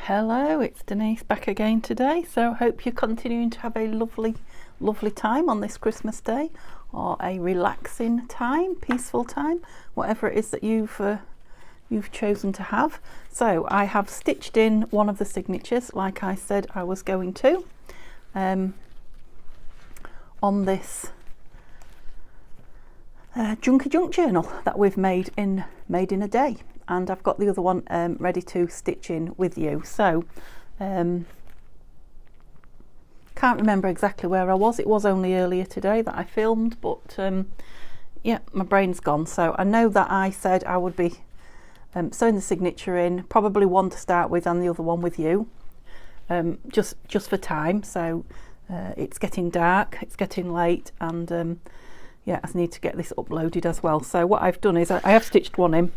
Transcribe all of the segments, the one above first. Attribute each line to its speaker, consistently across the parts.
Speaker 1: Hello, it's Denise back again today. So hope you're continuing to have a lovely time on this Christmas day, or a relaxing time, peaceful time, whatever it is that you've chosen to have. So I have stitched in one of the signatures like I said I was going to on this Junky Junk journal that we've made in a day, and I've got the other one ready to stitch in with you. So can't remember exactly where I was. It was only earlier today that I filmed, but yeah, my brain's gone. So I know that I said I would be sewing the signature in, probably one to start with and the other one with you, just for time. So it's getting dark, it's getting late, and yeah, I need to get this uploaded as well. So what I've done is I have stitched one in.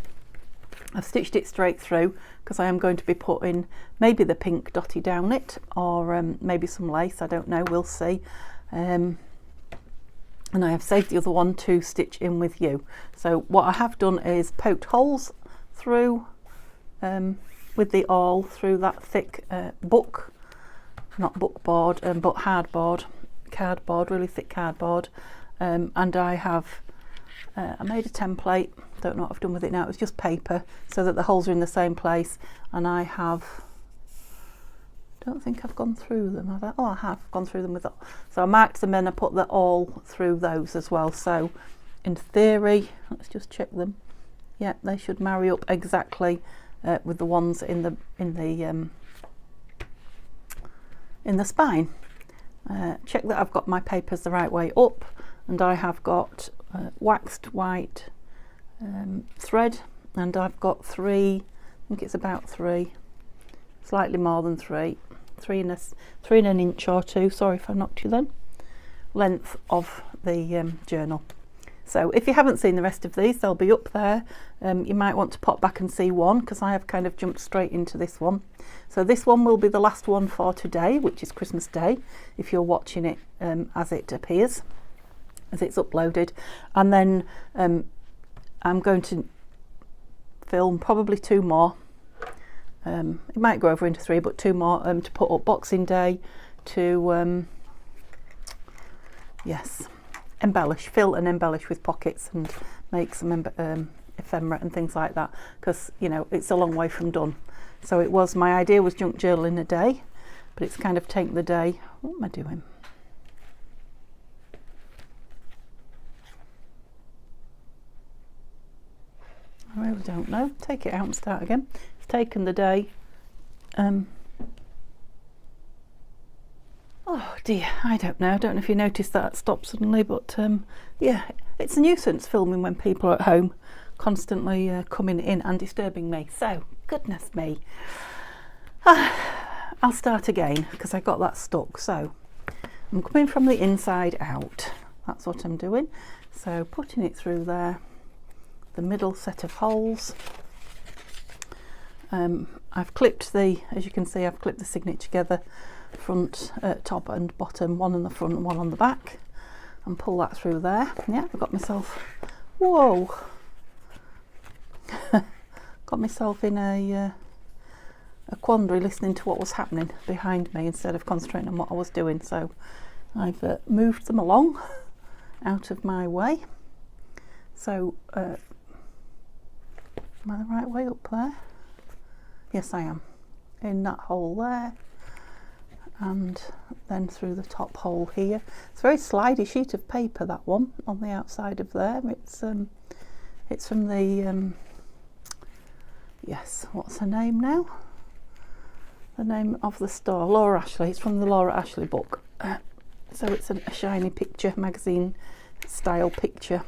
Speaker 1: I've stitched it straight through because I am going to be putting maybe the pink dotty down it, or maybe some lace, I don't know, we'll see. And I have saved the other one to stitch in with you. So what I have done is poked holes through with the awl through that thick book, not bookboard, but cardboard, really thick cardboard. And I have I made a template, don't know what I've done with it now, it was just paper, so that the holes are in the same place. And I don't think I've gone through them, have I? Oh, I have gone through them with it. So I marked them and I put the awl through those as well. So in theory, let's just check them. Yeah, they should marry up exactly with the ones in the spine. Check that I've got my papers the right way up, and I have got waxed white thread, and I've got three, I think it's about three, slightly more than three and an inch or two, sorry if I knocked you then, length of the journal. So if you haven't seen the rest of these, they'll be up there. You might want to pop back and see one, because I have kind of jumped straight into this one. So this one will be the last one for today, which is Christmas Day, if you're watching it as it appears, as it's uploaded. And then I'm going to film probably two more. It might go over into three, but two more to put up Boxing Day, to yes, fill and embellish with pockets and make some ephemera and things like that, because you know it's a long way from done. So it was, my idea was junk journal in a day, but it's kind of taken the day. What am I doing? I really don't know. Take it out and start again. It's taken the day. Oh dear, I don't know. I don't know if you noticed that stop suddenly, but yeah, it's a nuisance filming when people are at home, constantly coming in and disturbing me. So, goodness me. I'll start again because I got that stuck. So, I'm coming from the inside out. That's what I'm doing. So, putting it through there, the middle set of holes. I've clipped as you can see, I've clipped the signature together, front, top and bottom, one on the front and one on the back, and pull that through there. Yeah, I've got myself, whoa, got myself in a quandary listening to what was happening behind me instead of concentrating on what I was doing. So I've moved them along out of my way. So am I the right way up there? Yes, I am. In that hole there, and then through the top hole here. It's a very slidey sheet of paper, that one on the outside of there. It's from the yes, what's her name now? The name of the store, Laura Ashley. It's from the Laura Ashley book. So it's a shiny picture, magazine style picture.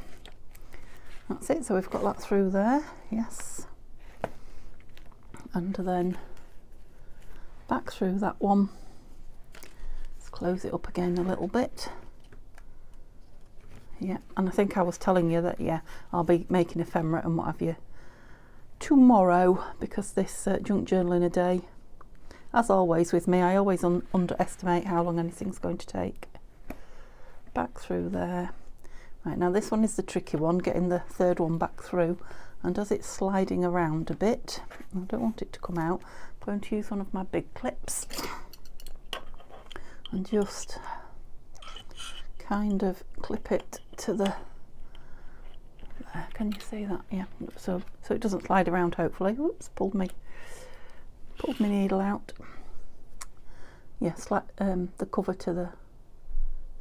Speaker 1: That's it. So we've got that through there. Yes. And then back through that one. Let's close it up again a little bit. Yeah, and I think I was telling you that, yeah, I'll be making ephemera and what have you tomorrow, because this junk journal in a day, as always with me, I always underestimate how long anything's going to take. Back through there. Right, now this one is the tricky one, getting the third one back through, and as it's sliding around a bit, I don't want it to come out, I'm going to use one of my big clips and just kind of clip it to the, can you see that? Yeah, so it doesn't slide around, hopefully. Whoops, pulled my needle out. Yes, like the cover to the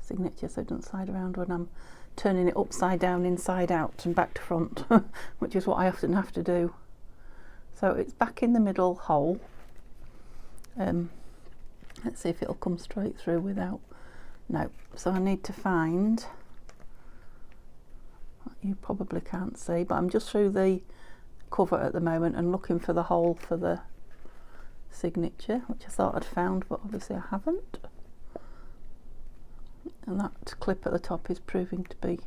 Speaker 1: signature, so it doesn't slide around when I'm turning it upside down, inside out and back to front, which is what I often have to do. So it's back in the middle hole. Let's see if it'll come straight through without, no. So I need to find, you probably can't see, but I'm just through the cover at the moment and looking for the hole for the signature, which I thought I'd found, but obviously I haven't. And that clip at the top is proving to be,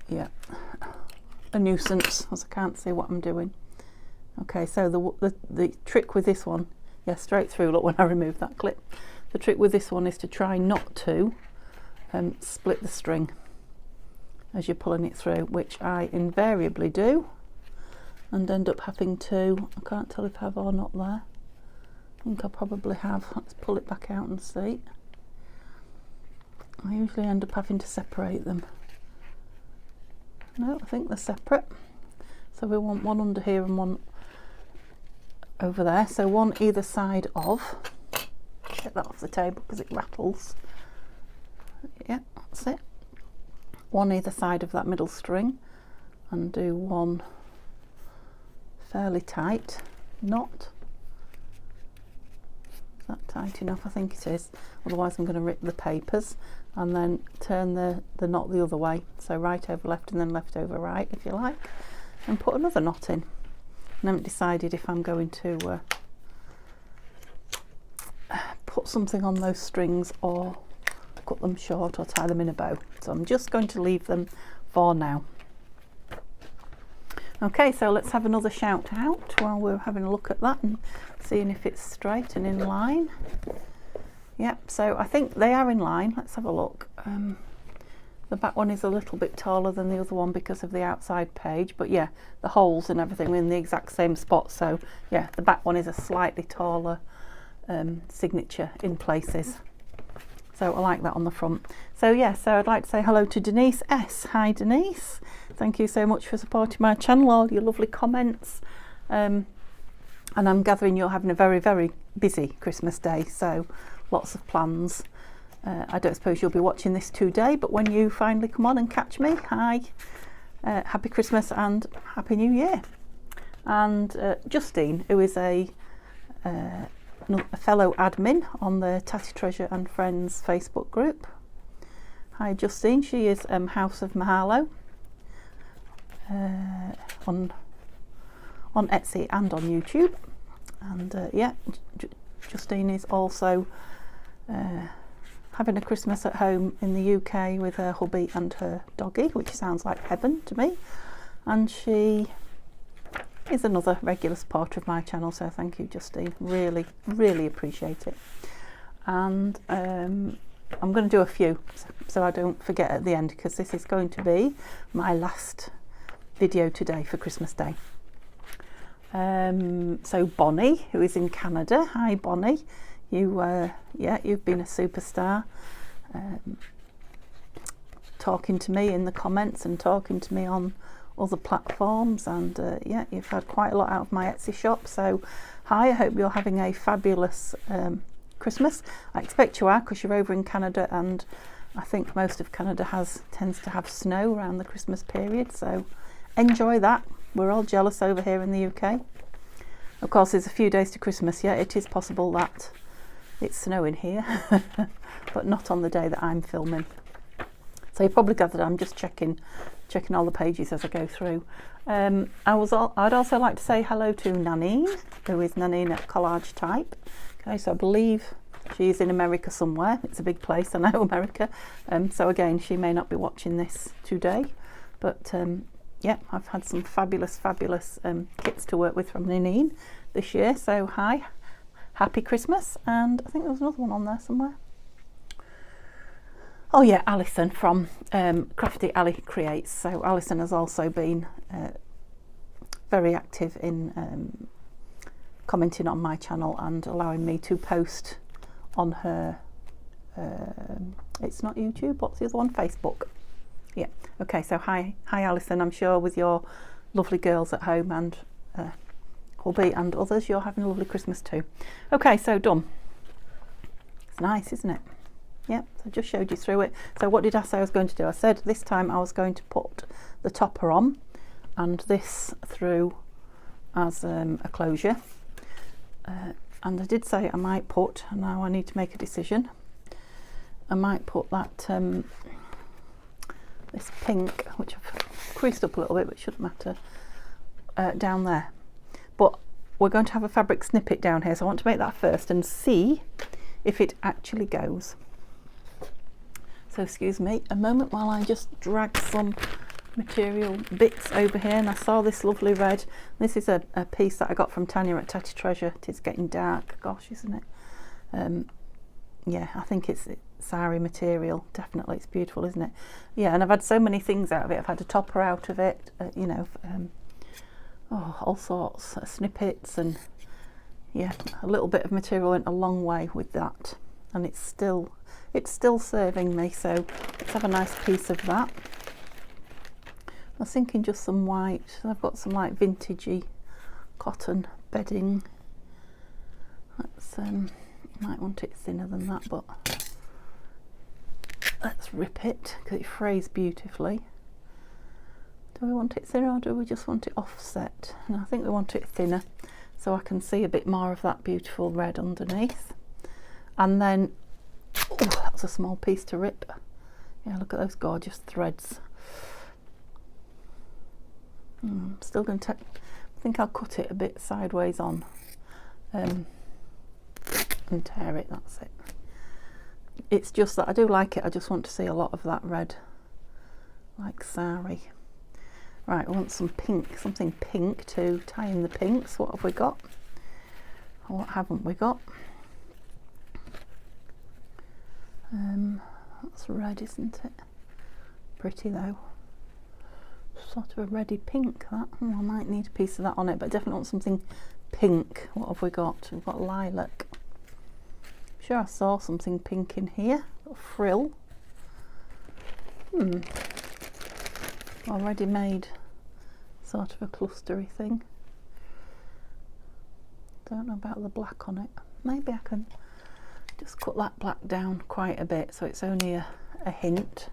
Speaker 1: yeah, a nuisance, as I can't see what I'm doing. Okay, so the trick with this one, yeah, straight through, look, when I remove that clip. The trick with this one is to try not to split the string as you're pulling it through, which I invariably do, and end up having to, I can't tell if I have or not there. I think I probably have. Let's pull it back out and see. I usually end up having to separate them. No, I think they're separate. So we want one under here and one over there. So one either side of, get that off the table because it rattles. Yeah, that's it. One either side of that middle string, and do one fairly tight knot. Is that tight enough? I think it is. Otherwise I'm going to rip the papers, and then turn the knot the other way. So right over left and then left over right, if you like, and put another knot in. And I haven't decided if I'm going to put something on those strings or cut them short or tie them in a bow. So I'm just going to leave them for now. Okay, so let's have another shout out while we're having a look at that and seeing if it's straight and in line. Yep, so I think they are in line. Let's have a look. The back one is a little bit taller than the other one because of the outside page, but yeah, the holes and everything are in the exact same spot. So yeah, the back one is a slightly taller signature in places. So I like that on the front. So yeah, so I'd like to say hello to Denise S. Hi Denise. Thank you so much for supporting my channel, all your lovely comments. And I'm gathering you're having a very, very busy Christmas day, so lots of plans. I don't suppose you'll be watching this today, but when you finally come on and catch me, hi, happy Christmas and happy New Year. And Justine, who is a fellow admin on the Tatty Treasure and Friends Facebook group. Hi Justine, she is House of Mahalo on Etsy and on YouTube. And yeah, Justine is also having a Christmas at home in the UK with her hubby and her doggy, which sounds like heaven to me. And she is another regular supporter of my channel, so thank you Justine, really, really appreciate it. And I'm going to do a few so I don't forget at the end, because this is going to be my last video today for Christmas Day. So Bonnie, who is in Canada, hi Bonnie, yeah, you've been a superstar, talking to me in the comments and talking to me on other platforms, and yeah, you've had quite a lot out of my Etsy shop. So hi, I hope you're having a fabulous Christmas. I expect you are, because you're over in Canada, and I think most of Canada tends to have snow around the Christmas period, so enjoy that. We're all jealous over here in the UK. Of course, there's a few days to Christmas. Yeah, it is possible that it's snowing here, but not on the day that I'm filming. So you probably gathered I'm just checking all the pages as I go through. I'd also like to say hello to Nanine, who is Nanine at Collage Type. Okay, so I believe she's in America somewhere. It's a big place, I know, America. So again, she may not be watching this today, but yeah, I've had some fabulous kits to work with from Nanine this year. So hi, happy Christmas. And I think there was another one on there somewhere. Oh yeah, Alison from Crafty Ali Creates. So Alison has also been very active in commenting on my channel and allowing me to post on her, it's not YouTube, what's the other one? Facebook. Yeah, okay, so hi Alison, I'm sure with your lovely girls at home and hubby and others, you're having a lovely Christmas too. Okay, so done. It's nice, isn't it? Yeah, so I just showed you through it. So what did I say I was going to do? I said this time I was going to put the topper on and this through as a closure. And I did say I might put, and now I need to make a decision, I might put that this pink, which I've creased up a little bit but shouldn't matter, down there. But we're going to have a fabric snippet down here, so I want to make that first and see if it actually goes. So excuse me a moment while I just drag some material bits over here, and I saw this lovely red. This is a piece that I got from Tanya at Tatty Treasure. It is getting dark, gosh, isn't it? Yeah, I think it's sari material, definitely. It's beautiful, isn't it? Yeah, and I've had so many things out of it. I've had a topper out of it, you know, all sorts of snippets, and yeah, a little bit of material went a long way with that, and it's still serving me. So let's have a nice piece of that. I was thinking just some white. I've got some like vintagey cotton bedding. Let's might want it thinner than that, but let's rip it because it frays beautifully. Do we want it thinner or do we just want it offset? And I think we want it thinner so I can see a bit more of that beautiful red underneath. And then, oh, that's a small piece to rip. Yeah, look at those gorgeous threads. Still going to, I think I'll cut it a bit sideways on and tear it, that's it. It's just that I do like it, I just want to see a lot of that red, like sari. Right, I want some pink, something pink to tie in the pinks. What have we got? Or what haven't we got? That's red, isn't it? Pretty though. Sort of a reddy pink, that. I might need a piece of that on it, but I definitely want something pink. What have we got? We've got lilac. I'm sure I saw something pink in here. A frill. Already made sort of a clustery thing. Don't know about the black on it. Maybe I can just cut that black down quite a bit so it's only a hint.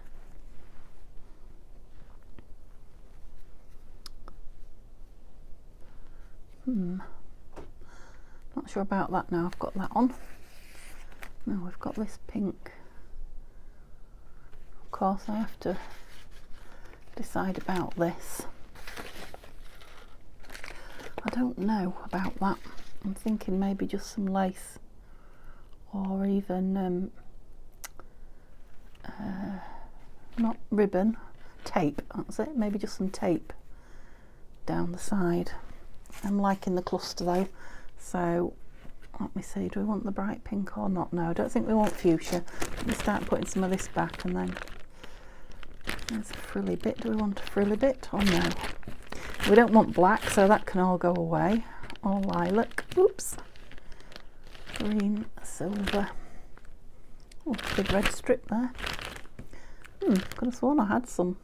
Speaker 1: Not sure about that now. I've got that on. Now we've got this pink. Of course I have to decide about this. I don't know about that. I'm thinking maybe just some lace or even not ribbon, tape, that's it. Maybe just some tape down the side. I'm liking the cluster though, so let me see, do we want the bright pink or not? No, I don't think we want fuchsia. Let me start putting some of this back, and then there's a frilly bit. Do we want a frilly bit or no? We don't want black, so that can all go away. Or lilac, oops, green, silver. Oh, big red strip there. Could have sworn I had some.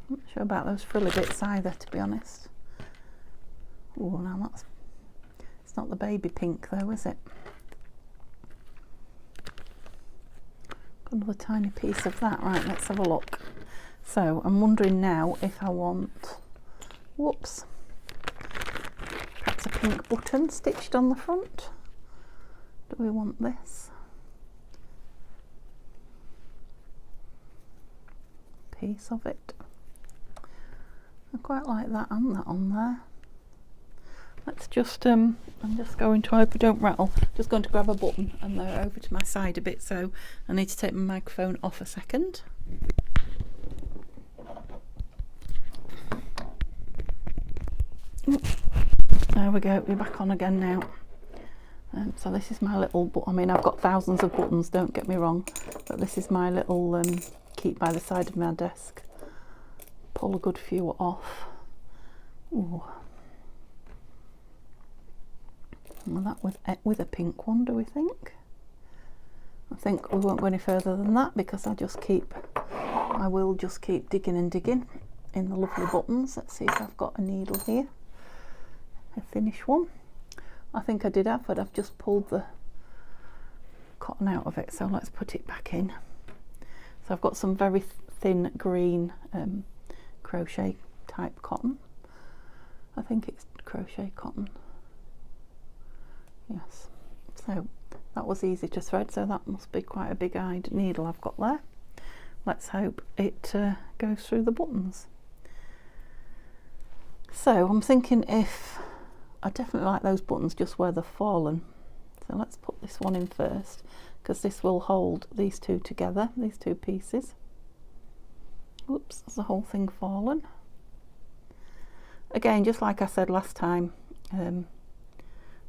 Speaker 1: I'm not sure about those frilly bits either, to be honest. Oh, now that's, it's not the baby pink though, is it? Got another tiny piece of that. Right, let's have a look. So I'm wondering now if I want, whoops, perhaps a pink button stitched on the front. Do we want this? Piece of it. I quite like that and that on there. Let's just, I'm just going to, I hope I don't rattle, just going to grab a button, and they're over to my side a bit, so I need to take my microphone off a second. There we go, we're back on again now. So this is my little, I mean, I've got thousands of buttons, don't get me wrong, but this is my little keep by the side of my desk. Pull a good few off. Ooh. Well, that with a pink one, do we think? I think we won't go any further than that because I will just keep digging and digging in the lovely buttons. Let's see if I've got a needle here, a thinnish one. I think I did have, but I've just pulled the cotton out of it, so let's put it back in. So I've got some very thin green crochet type cotton. I think it's crochet cotton. Yes, so that was easy to thread, so that must be quite a big-eyed needle I've got there. Let's hope it goes through the buttons. So I'm thinking if I definitely like those buttons just where they've fallen, so let's put this one in first because this will hold these two together, these two pieces. Whoops, has the whole thing fallen? Again, just like I said last time,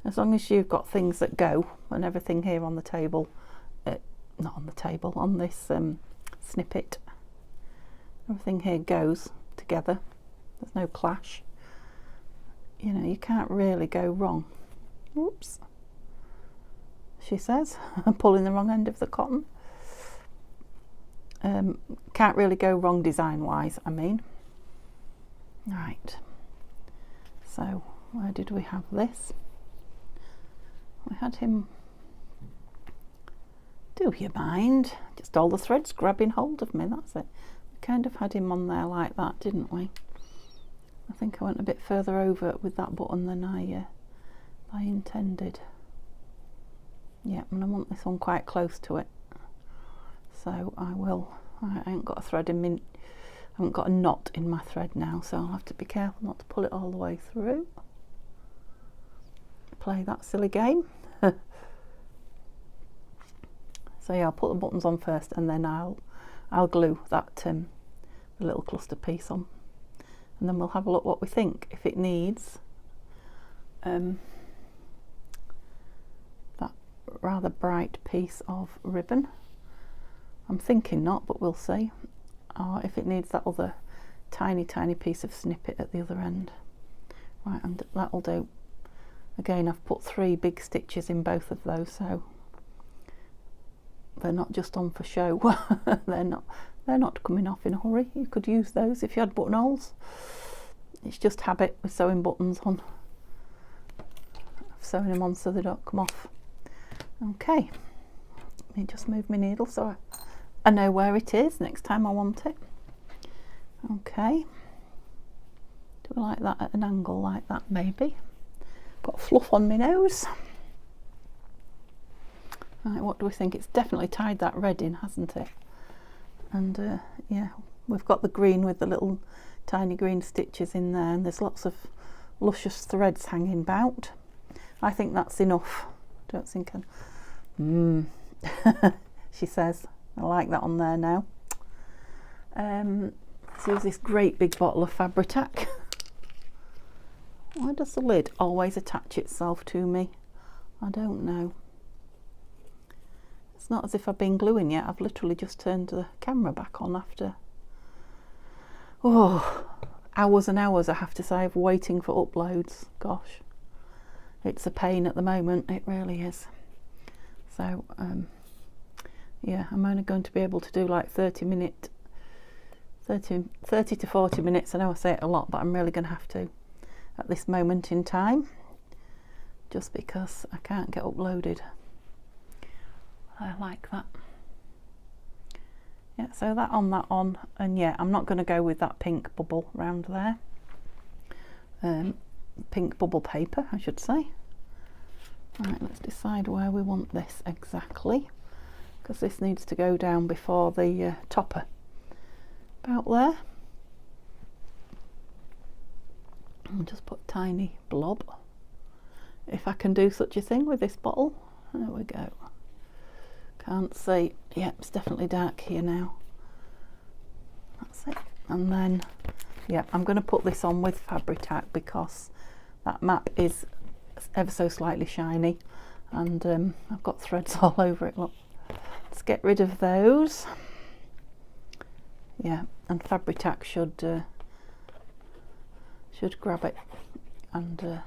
Speaker 1: as long as you've got things that go and everything here on the table, not on the table, on this snippet, everything here goes together, there's no clash, you know, you can't really go wrong. Oops, she says, I'm pulling the wrong end of the cotton. Can't really go wrong design wise, I mean. Right, so where did we have this? We had him, do you mind? Just all the threads grabbing hold of me, that's it. We kind of had him on there like that, didn't we? I think I went a bit further over with that button than I intended. Yeah, and I want this one quite close to it. So I ain't got a thread in me, I haven't got a knot in my thread now, so I'll have to be careful not to pull it all the way through. Play that silly game. So yeah, I'll put the buttons on first and then I'll glue that the little cluster piece on, and then we'll have a look what we think, if it needs that rather bright piece of ribbon. I'm thinking not, but we'll see, or if it needs that other tiny piece of snippet at the other end. Right, and that'll do. Again, I've put 3 big stitches in both of those, so they're not just on for show. they're not coming off in a hurry. You could use those if you had buttonholes. It's just habit with sewing buttons on. Sewing them on so they don't come off. Okay, let me just move my needle so I know where it is next time I want it. Okay, do I like that at an angle like that maybe? Got fluff on my nose. Right, what do we think? It's definitely tied that red in, hasn't it? And yeah, we've got the green with the little tiny green stitches in there, and there's lots of luscious threads hanging about. I think that's enough. Don't think she says. I like that on there now. Let's use this great big bottle of Fabri-Tac. Why does the lid always attach itself to me? I don't know. It's not as if I've been gluing yet. I've literally just turned the camera back on after hours and hours, I have to say, of waiting for uploads. Gosh, it's a pain at the moment, it really is. So yeah, I'm only going to be able to do like 30 to 40 minutes. I know I say it a lot, but I'm really going to have to at this moment in time, just because I can't get uploaded. I like that. Yeah, so that on, and yeah, I'm not going to go with that pink bubble round there. Pink bubble paper, I should say. Right, let's decide where we want this exactly, because this needs to go down before the topper. About there. I'll just put a tiny blob, if I can do such a thing with this bottle. There we go. Can't see. Yep, it's definitely dark here now. That's it. And then, yeah, I'm going to put this on with Fabri-Tac because that map is ever so slightly shiny, and I've got threads all over it. Look, let's get rid of those. Yeah, and Fabri-Tac should grab it and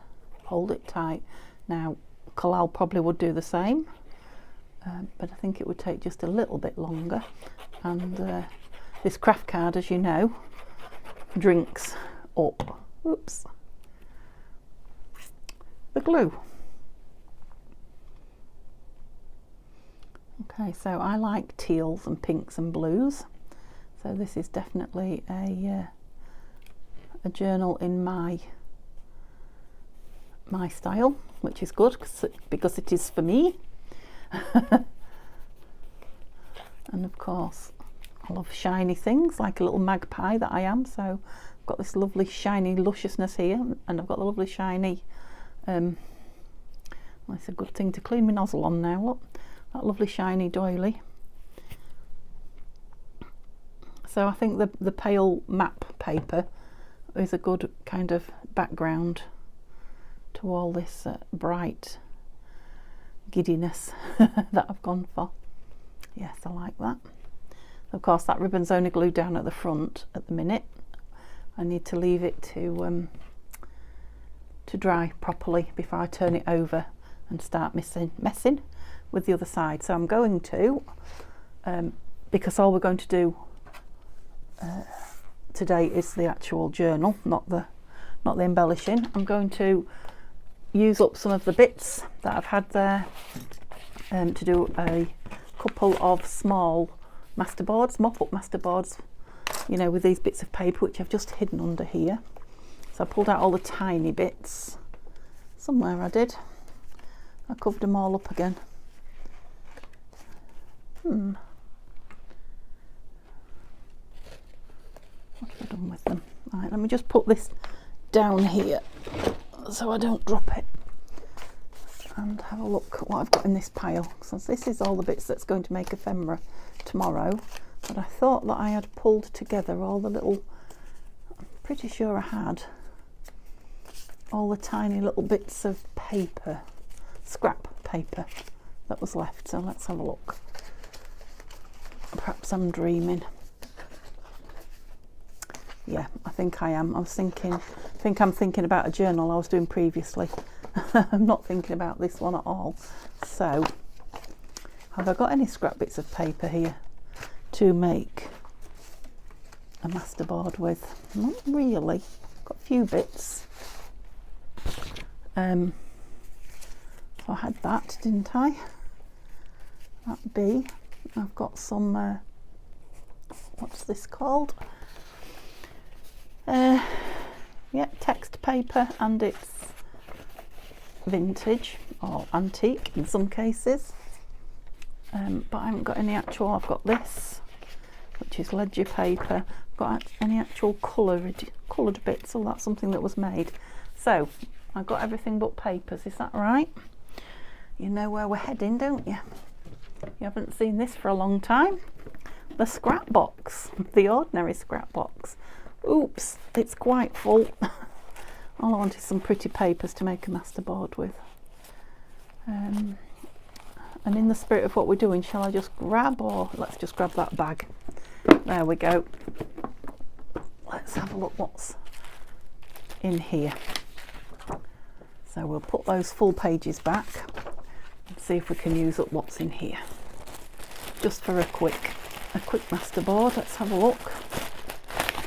Speaker 1: hold it tight. Now Collal probably would do the same, but I think it would take just a little bit longer, and this craft card, as you know, drinks up, oops, the glue. Okay, so I like teals and pinks and blues, so this is definitely a journal in my style, which is good because it is for me. And of course I love shiny things, like a little magpie that I am, so I've got this lovely shiny lusciousness here, and I've got the lovely shiny well, it's a good thing to clean my nozzle on now, look, that lovely shiny doily. So I think the pale map paper is a good kind of background to all this bright giddiness that I've gone for. Yes, I like that. Of course, that ribbon's only glued down at the front at the minute. I need to leave it to dry properly before I turn it over and start messing with the other side. So I'm going to, because all we're going to do today is the actual journal, not the embellishing. I'm going to use up some of the bits that I've had there to do a couple of small masterboards, mop-up masterboards, you know, with these bits of paper which I've just hidden under here. So I pulled out all the tiny bits. Somewhere I did. I covered them all up again. What have I done with them? Right, let me just put this down here so I don't drop it, and have a look at what I've got in this pile. So this is all the bits that's going to make ephemera tomorrow, but I thought that I had pulled together all the little, I'm pretty sure I had all the tiny little bits of paper, scrap paper that was left. So let's have a look. Perhaps I'm dreaming. Yeah, I think I am. I think I'm thinking about a journal I was doing previously. I'm not thinking about this one at all. So, have I got any scrap bits of paper here to make a masterboard with? Not really. Got a few bits. So I had that, didn't I? That B. I've got some. What's this called? Yeah, text paper, and it's vintage or antique in some cases, but I haven't got any actual. I've got this, which is ledger paper. I've got any actual coloured bits, so that's something that was made. So I've got everything but papers. Is that right? You know where we're heading, don't you? You haven't seen this for a long time. The scrap box, the ordinary scrap box. Oops, it's quite full. All I want is some pretty papers to make a masterboard with. And in the spirit of what we're doing, shall I just grab, or let's just grab that bag. There we go. Let's have a look what's in here. So we'll put those full pages back and see if we can use up what's in here. Just for a quick masterboard. Let's have a look.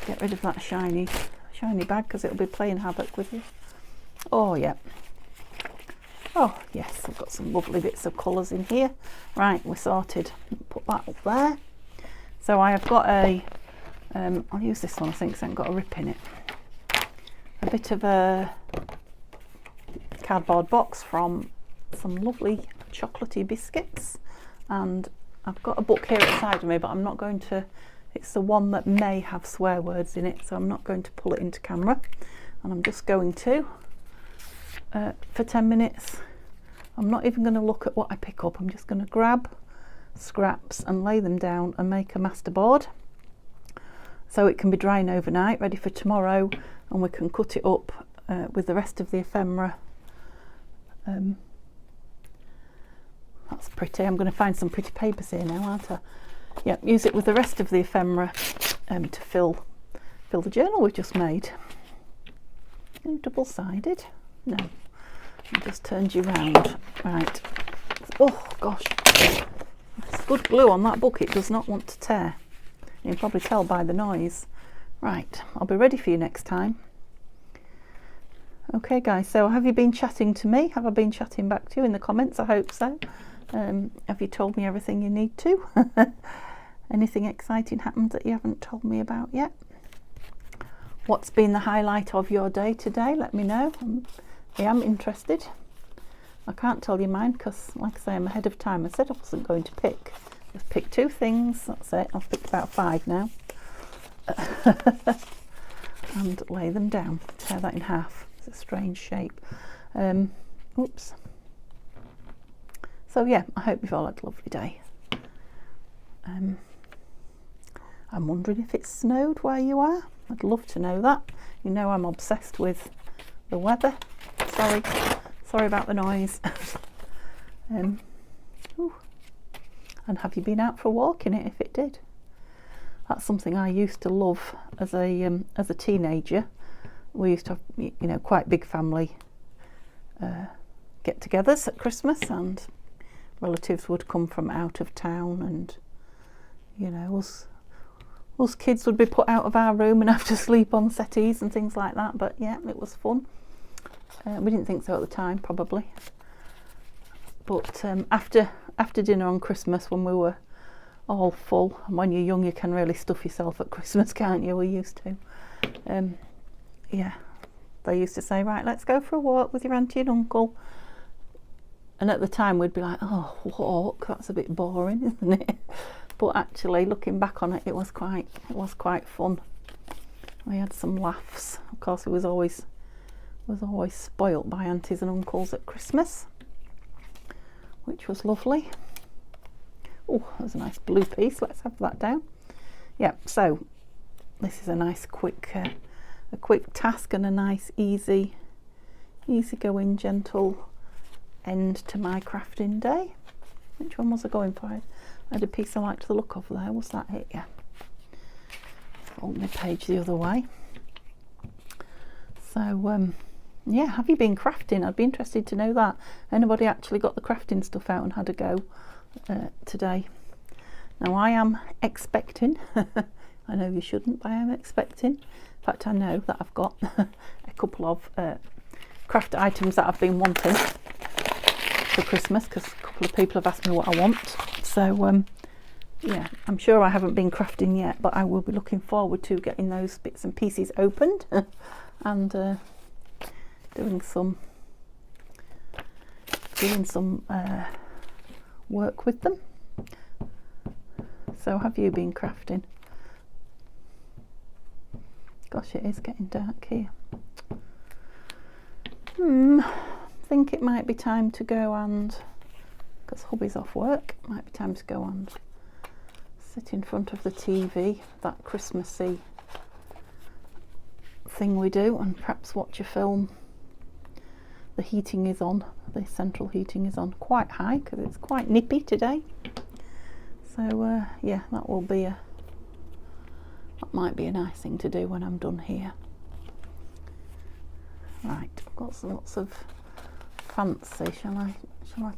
Speaker 1: Get rid of that shiny bag because it'll be playing havoc with you. Oh yeah. Oh yes, I've got some lovely bits of colours in here. Right, we're sorted. Put that up there. So I have got a, I'll use this one I think, because I haven't got a rip in it. A bit of a cardboard box from some lovely chocolatey biscuits, and I've got a book here at the side of me, but I'm not going to. It's the one that may have swear words in it, so I'm not going to pull it into camera, and I'm just going to for 10 minutes. I'm not even going to look at what I pick up. I'm just going to grab scraps and lay them down and make a masterboard, so it can be drying overnight, ready for tomorrow, and we can cut it up with the rest of the ephemera pretty. I'm going to find some pretty papers here now, aren't I? Yeah, use it with the rest of the ephemera to fill the journal we've just made. Double-sided? No. It just turns you round. Right. Oh gosh. It's good glue on that book. It does not want to tear. You can probably tell by the noise. Right, I'll be ready for you next time. Okay guys, so have you been chatting to me? Have I been chatting back to you in the comments? I hope so. Have you told me everything you need to? Anything exciting happened that you haven't told me about yet? What's been the highlight of your day today? Let me know. I am interested. I can't tell you mine because, like I say, I'm ahead of time. I said I wasn't going to pick. Just pick 2 things. That's it. I've picked about 5 now. And lay them down. Tear that in half. It's a strange shape. Oops. So yeah, I hope you've all had a lovely day. I'm wondering if it snowed where you are. I'd love to know that. You know I'm obsessed with the weather. Sorry about the noise. And have you been out for a walk in it if it did? That's something I used to love as a teenager. We used to have, you know, quite big family get-togethers at Christmas, and relatives would come from out of town, and you know, us kids would be put out of our room and have to sleep on settees and things like that. But yeah, it was fun. We didn't think so at the time, probably. But after dinner on Christmas, when we were all full, and when you're young you can really stuff yourself at Christmas, can't you? We used to. Yeah, they used to say, right, let's go for a walk with your auntie and uncle. And at the time we'd be like, oh, walk, that's a bit boring, isn't it? But actually, looking back on it, it was quite fun. We had some laughs. Of course, it was always spoilt by aunties and uncles at Christmas, which was lovely. Oh, there's a nice blue piece. Let's have that down. Yeah. So this is a nice quick task and a nice easy going, gentle end to my crafting day. Which one was I going for? I had a piece I liked the look of there. Was that it? Yeah. Fold my page the other way. So yeah, have you been crafting? I'd be interested to know that. Anybody actually got the crafting stuff out and had a go today? Now I am expecting, I know you shouldn't, but I am expecting. In fact, I know that I've got a couple of craft items that I've been wanting for Christmas, because a couple of people have asked me what I want. So yeah, I'm sure I haven't been crafting yet, but I will be looking forward to getting those bits and pieces opened and doing some work with them. So have you been crafting? Gosh, it is getting dark here. Think it might be time to go, and because hubby's off work, it might be time to go and sit in front of the TV, that Christmassy thing we do, and perhaps watch a film. The heating is on, the central heating is on quite high because it's quite nippy today. So yeah, that might be a nice thing to do when I'm done here. Right, I've got lots of fancy. Shall I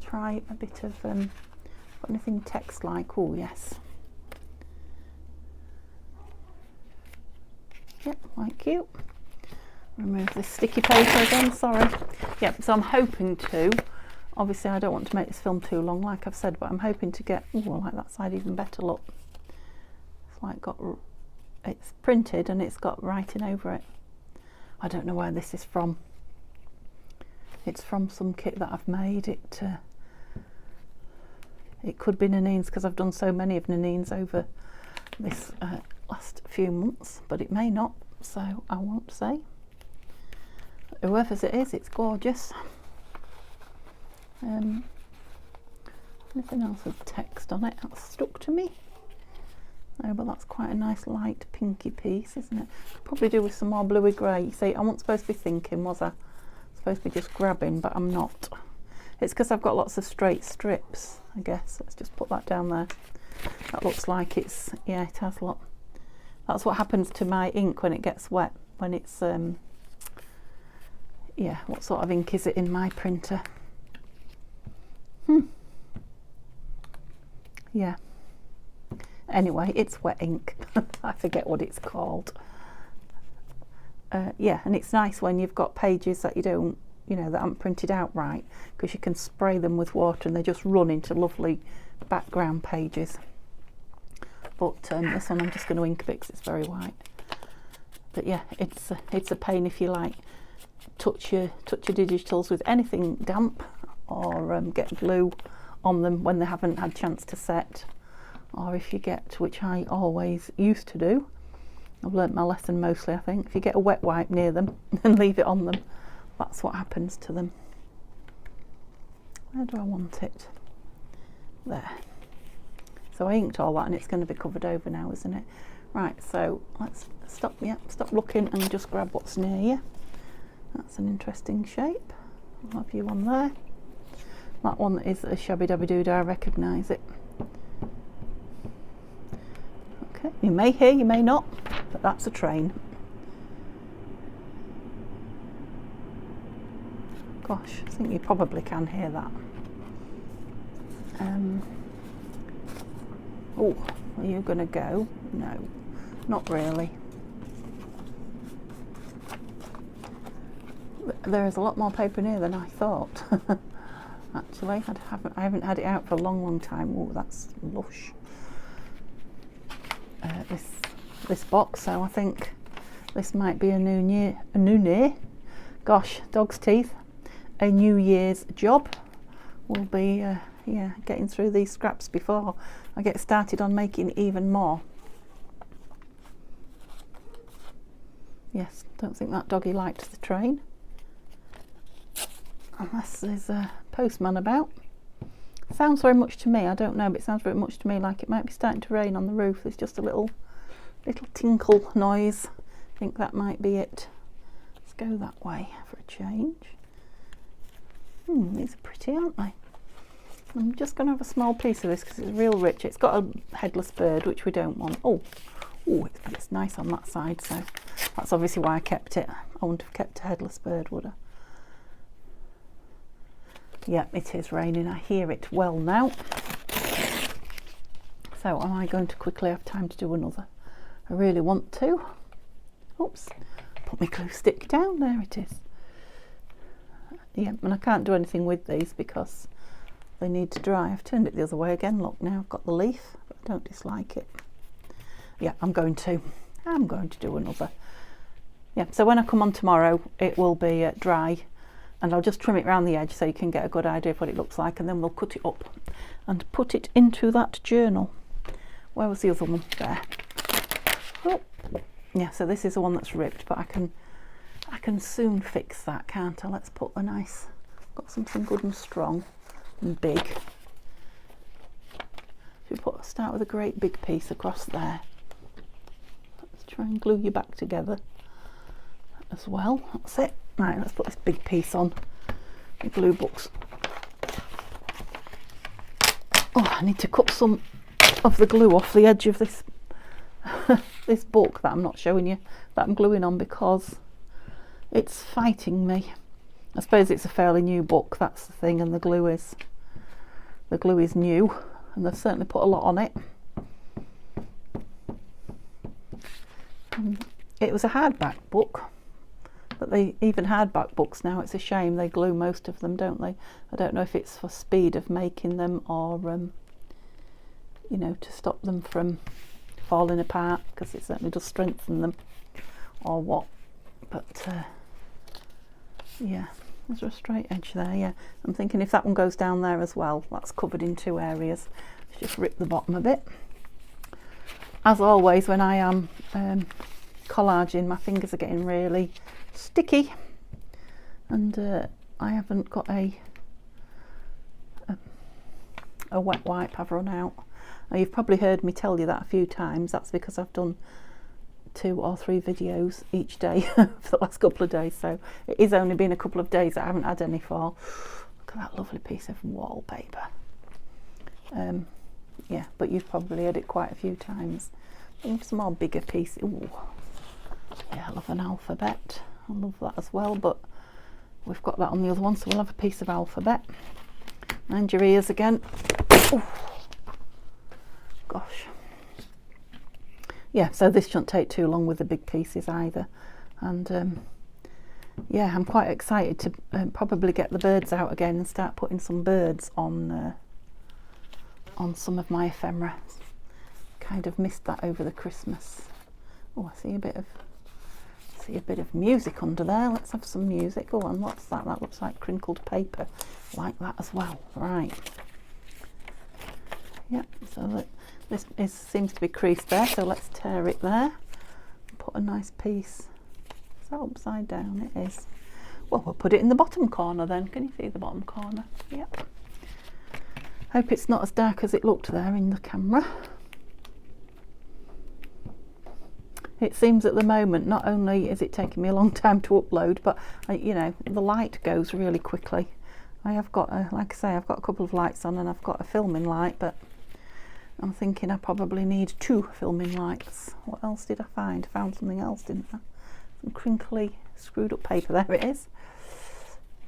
Speaker 1: try a bit of got anything text like? Oh yes. Yep, quite cute. Remove this sticky paper again, sorry. Yep, so I'm hoping to, obviously I don't want to make this film too long like I've said, but I'm hoping to get, oh, I like that side even better, look. It's like it's printed and it's got writing over it. I don't know where this is from. It's from some kit that I've made. It could be Nanine's because I've done so many of Nanine's over this last few months, but it may not, so I won't say. Whoever's it is, it's gorgeous. Anything else with text on it that's stuck to me? No, but that's quite a nice light pinky piece, isn't it? Probably do with some more bluey grey. You see, I wasn't supposed to be thinking, was I? Supposed to be just grabbing, but I'm not. It's because I've got lots of straight strips, I guess. Let's just put that down there. That looks like it's, yeah, it has a lot. That's what happens to my ink when it gets wet, when it's, yeah, what sort of ink is it in my printer? Yeah. Anyway, it's wet ink. I forget what it's called. Yeah, and it's nice when you've got pages that you don't, you know, that aren't printed out right, because you can spray them with water and they just run into lovely background pages. But this one I'm just going to ink a bit because it's very white. But yeah, it's a pain if you like touch your digitals with anything damp, or get glue on them when they haven't had chance to set, or if you get, which I always used to do, I've learnt my lesson mostly I think, if you get a wet wipe near them and leave it on them, that's what happens to them. Where do I want it? There. So I inked all that and it's going to be covered over now, isn't it? Right, so let's stop looking and just grab what's near you. That's an interesting shape. I'll have you on there. That one is a shabby dabby doo, I recognise it. Okay, you may hear, you may not, but that's a train. Gosh, I think you probably can hear that. Oh, are you going to go? No, not really. There is a lot more paper in here than I thought. Actually, I haven't had it out for a long time. Oh, that's lush. This box, so I think this might be a new year. Gosh, dog's teeth. A New Year's job will be, yeah, getting through these scraps before I get started on making even more. Yes, don't think that doggy liked the train. Unless there's a postman about. Sounds very much to me, I don't know, but it sounds very much to me like it might be starting to rain on the roof. There's just a little tinkle noise. I think that might be it. Let's go that way for a change. These are pretty, aren't they? I'm just going to have a small piece of this because it's real rich. It's got a headless bird, which we don't want. Oh, it's nice on that side, so that's obviously why I kept it. I wouldn't have kept a headless bird, would I? Yeah, it is raining. I hear it well now. So am I going to quickly have time to do another? I really want to. Oops, put my glue stick down. There it is. Yeah, and I can't do anything with these because they need to dry. I've turned it the other way again. Look, now I've got the leaf, but I don't dislike it. Yeah, I'm going to do another. Yeah, so when I come on tomorrow, it will be dry, and I'll just trim it around the edge so you can get a good idea of what it looks like, and then we'll cut it up and put it into that journal. Where was the other one? There. Oh. Yeah, so this is the one that's ripped, but I can soon fix that, can't I? Let's put a nice, got something good and strong and big. Start with a great big piece across there. Let's try and glue you back together as well. That's it. Right, let's put this big piece on. The glue books. Oh, I need to cut some of the glue off the edge of this this book that I'm not showing you, that I'm gluing on, because it's fighting me. I suppose it's a fairly new book, that's the thing, and the glue is new, and they've certainly put a lot on it. It was a hardback book, but even hardback books now, it's a shame they glue most of them, don't they? I don't know if it's for speed of making them, or you know, to stop them from falling apart, because it certainly does strengthen them, or what. But yeah, there's a straight edge there. Yeah, I'm thinking if that one goes down there as well, that's covered in two areas. Let's just rip the bottom a bit. As always, when I am collaging, my fingers are getting really sticky, and I haven't got a wet wipe. I've run out. Now, you've probably heard me tell you that a few times. That's because I've done 2 or 3 videos each day for the last couple of days, so it is only been a couple of days that I haven't had any for. Look at that lovely piece of wallpaper. Yeah, but you've probably heard it quite a few times. Some more bigger pieces. Ooh. Yeah, I love an alphabet. I love that as well, but we've got that on the other one, so we'll have a piece of alphabet. Mind your ears again. Ooh. Gosh. Yeah, so this shouldn't take too long with the big pieces either. And yeah, I'm quite excited to probably get the birds out again and start putting some birds on some of my ephemera. Kind of missed that over the Christmas. Oh, I see a bit of music under there. Let's have some music. Oh, and what's that? That looks like crinkled paper. Like that as well. Right. Yep. So this seems to be creased there. So let's tear it there. Put a nice piece. Is that upside down? It is. Well, we'll put it in the bottom corner then. Can you see the bottom corner? Yep. Hope it's not as dark as it looked there in the camera. It seems at the moment, not only is it taking me a long time to upload, but you know, the light goes really quickly. I have got, like I say, I've got a couple of lights on and I've got a filming light, but I'm thinking I probably need 2 filming lights. What else did I find? I found something else, didn't I? Some crinkly, screwed up paper. There it is.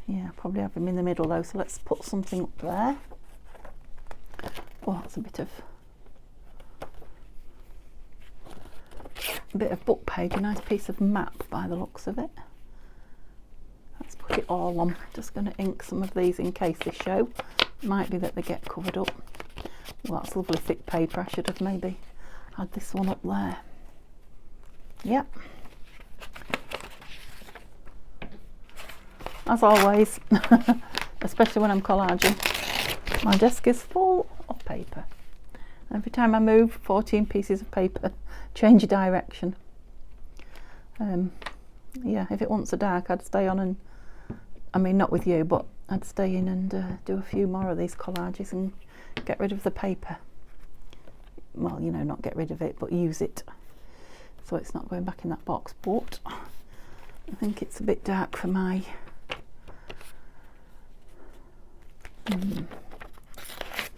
Speaker 1: Yeah, probably have them in the middle though, so let's put something up there. Oh, that's a bit of book page, a nice piece of map by the looks of it. Let's put it all on. Just going to ink some of these in case they show. Might be that they get covered up. Well, that's lovely thick paper. I should have maybe had this one up there. Yep. As always, especially when I'm collaging, my desk is full of paper. Every time I move, 14 pieces of paper change direction. Yeah, if it wasn't so dark, I'd stay on and, I mean, not with you, but I'd stay in and do a few more of these collages and get rid of the paper. Well, you know, not get rid of it, but use it. So it's not going back in that box, but I think it's a bit dark for my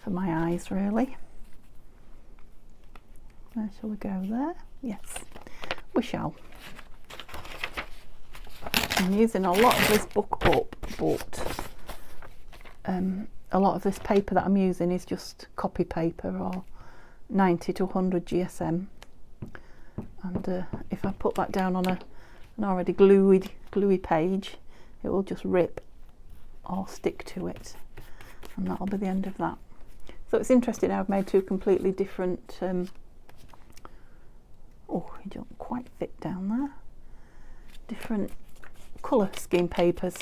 Speaker 1: eyes, really. Where shall we go? There? Yes, we shall. I'm using a lot of this book up, but a lot of this paper that I'm using is just copy paper or 90 to 100 GSM. And if I put that down on an already gluey page, it will just rip or stick to it. And that'll be the end of that. So it's interesting how I've made 2 completely different oh, you don't quite fit down there. Different colour scheme papers.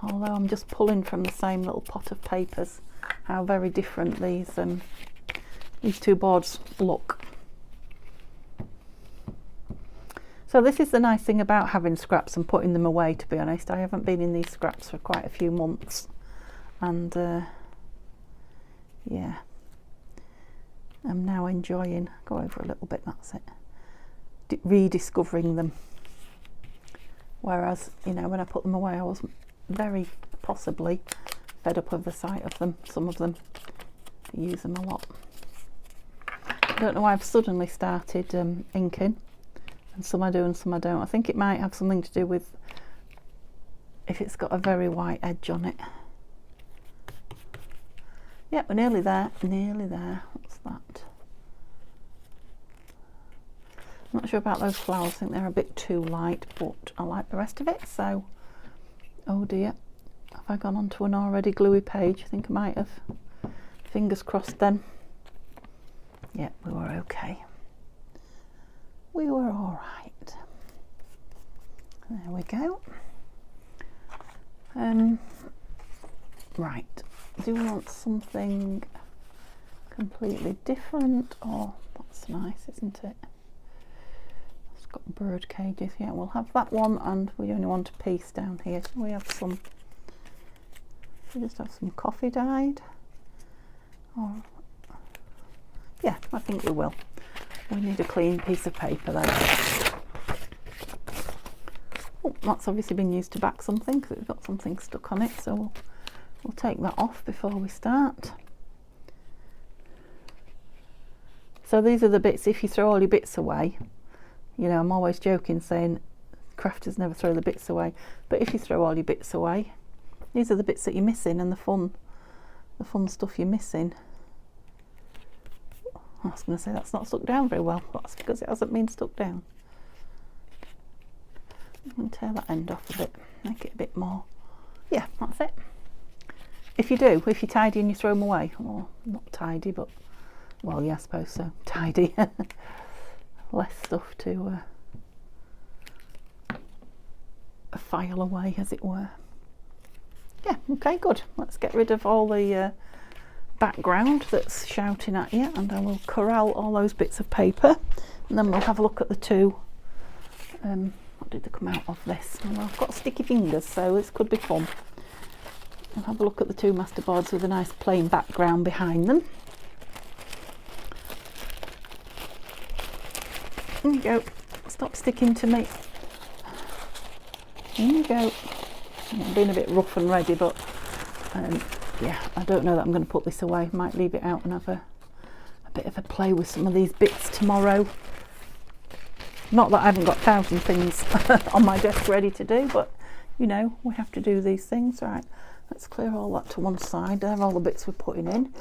Speaker 1: Although I'm just pulling from the same little pot of papers, how very different these 2 boards look. So this is the nice thing about having scraps and putting them away, to be honest. I haven't been in these scraps for quite a few months. And yeah, I'm now enjoying, go over a little bit, that's it, rediscovering them. Whereas, you know, when I put them away, I was very possibly fed up of the sight of them, some of them. I use them a lot. I don't know why I've suddenly started inking, and some I do and some I don't. I think it might have something to do with if it's got a very white edge on it. Yeah, we're nearly there, nearly there. What's that? I'm not sure about those flowers. I think they're a bit too light, but I like the rest of it. So, oh dear, have I gone onto an already gluey page? I think I might have. Fingers crossed then. Yeah, we were okay. We were all right. There we go. Right. Do we want something completely different? Oh, that's nice, isn't it? It's got bird cages. Yeah, we'll have that one, and we only want a piece down here. So we have some. We just have some coffee dyed. Or yeah, I think we will. We need a clean piece of paper though. Oh, that's obviously been used to back something because it's got something stuck on it. So we'll we'll take that off before we start. So these are the bits, if you throw all your bits away, you know, I'm always joking saying crafters never throw the bits away, but if you throw all your bits away, these are the bits that you're missing and the fun stuff you're missing. I was going to say that's not stuck down very well, that's because it hasn't been stuck down. I'm going to tear that end off a bit, make it a bit more, yeah, that's it. If you tidy and you throw them away, or not tidy, but, well, yeah, I suppose so, tidy, less stuff to file away, as it were. Yeah, okay, good. Let's get rid of all the background that's shouting at you, and I will corral all those bits of paper, and then we'll have a look at the two. What did they come out of this? Well, I've got sticky fingers, so this could be fun. I'll have a look at the two masterboards with a nice plain background behind them. There you go. Stop sticking to me. There you go. I'm being a bit rough and ready, but yeah, I don't know that I'm going to put this away. Might leave it out and have a bit of a play with some of these bits tomorrow. Not that I haven't got 1,000 things on my desk ready to do, but you know, we have to do these things. Right, let's clear all that to one side. There are all the bits we're putting in.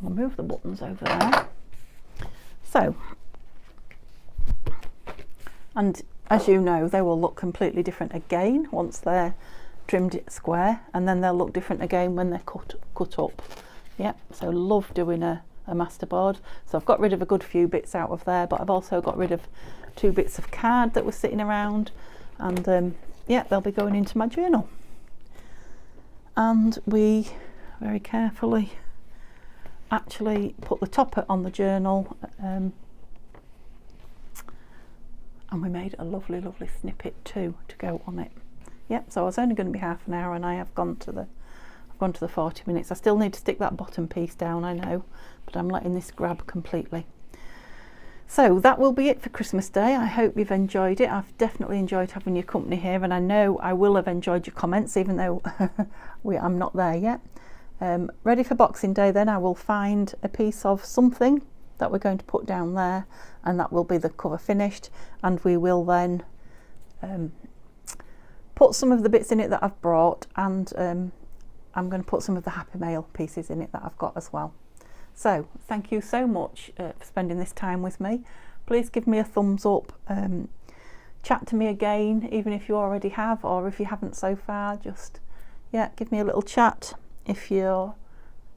Speaker 1: We'll move the buttons over there. So, and as you know, they will look completely different again once they're trimmed it square, and then they'll look different again when they're cut up. Yeah, so love doing a masterboard. So I've got rid of a good few bits out of there, but I've also got rid of 2 bits of card that were sitting around, and yeah, they'll be going into my journal. And we very carefully actually put the topper on the journal, and we made a lovely snippet too to go on it. Yep, so I was only going to be half an hour, and I have gone to the 40 minutes. I still need to stick that bottom piece down, I know, but I'm letting this grab completely. So that will be it for Christmas Day. I hope you've enjoyed it. I've definitely enjoyed having your company here, and I know I will have enjoyed your comments, even though I'm not there yet. Ready for Boxing Day then, I will find a piece of something that we're going to put down there, and that will be the cover finished, and we will then put some of the bits in it that I've brought, and I'm going to put some of the Happy Mail pieces in it that I've got as well. So thank you so much for spending this time with me. Please give me a thumbs up, chat to me again, even if you already have, or if you haven't so far, just give me a little chat. If you're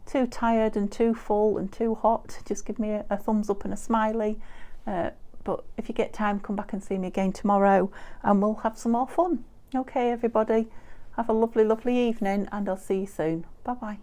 Speaker 1: too tired and too full and too hot, just give me a thumbs up and a smiley, but if you get time, come back and see me again tomorrow, and we'll have some more fun. Okay everybody, have a lovely evening, and I'll see you soon. Bye bye.